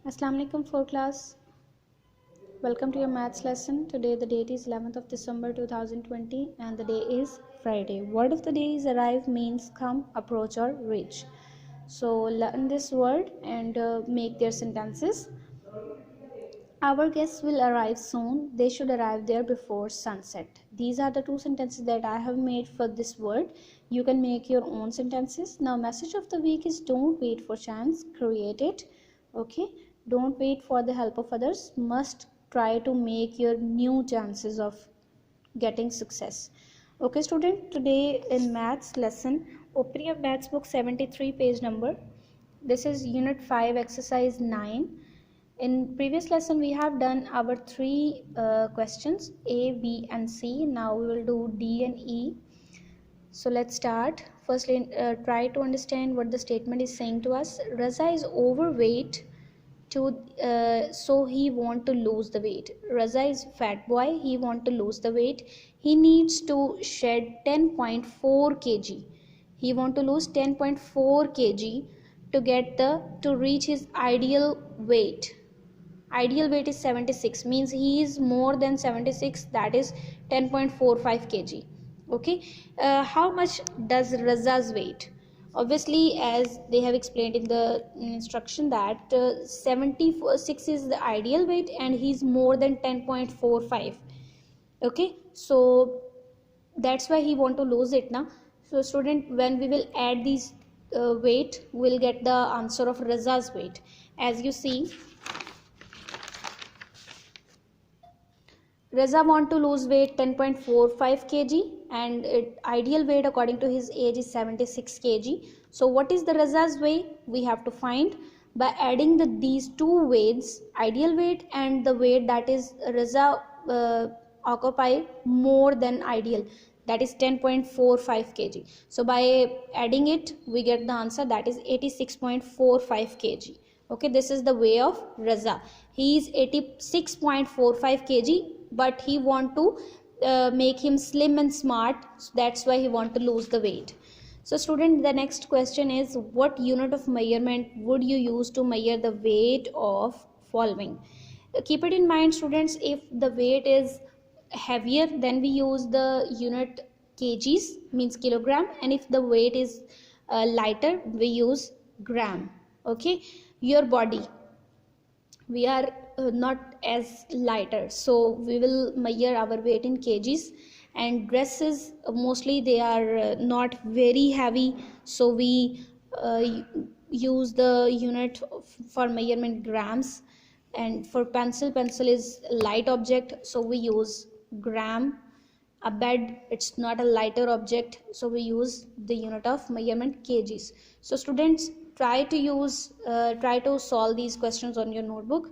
Assalamu alaikum for class. Welcome to your maths lesson. Today the date is 11th of December 2020 and the day is Friday. Word of the day is arrive means come, approach or reach. So learn this word and make their sentences. Our guests will arrive soon. They should arrive there before sunset. These are the two sentences that I have made for this word. You can make your own sentences. Now message of the week is don't wait for chance, create it. Okay, don't wait for the help of others, must try to make your new chances of getting success. Okay student, today in maths lesson, open your maths book 73 page number. This is unit 5 exercise 9. In previous lesson we have done our three questions A, B and C. Now we will do D and E. So let's start. Firstly, try to understand what the statement is saying to us. Raza is overweight so he want to lose the weight. Raza is fat boy, he want to lose the weight. He needs to shed 10.4 kg. He want to lose 10.4 kg to reach his ideal weight. Ideal weight is 76, means he is more than 76, that is 10.45 kg. Okay, how much does Raza's weight? Obviously, as they have explained in the instruction that 76 is the ideal weight and he is more than 10.45. okay, so that's why he want to lose it now. So student, when we will add these weight, we will get the answer of Raza's weight. As you see, Reza want to lose weight 10.45 kg and ideal weight according to his age is 76 kg. So what is the Reza's weight? We have to find by adding these two weights, ideal weight and the weight that is Reza occupy more than ideal, that is 10.45 kg. So by adding it we get the answer, that is 86.45 kg. Okay, this is the way of Raza. He is 86.45 kg, but he want to make him slim and smart, so that's why he want to lose the weight. So student, the next question is, what unit of measurement would you use to measure the weight of following? Keep it in mind students, if the weight is heavier then we use the unit kgs, means kilogram, and if the weight is lighter we use gram. Okay, your body, we are not as lighter, so we will measure our weight in kgs, and dresses mostly they are not very heavy, so we use the unit for measurement grams, and for pencil is light object, so we use gram. A bed, it's not a lighter object, so we use the unit of measurement kgs. So students, try to solve these questions on your notebook.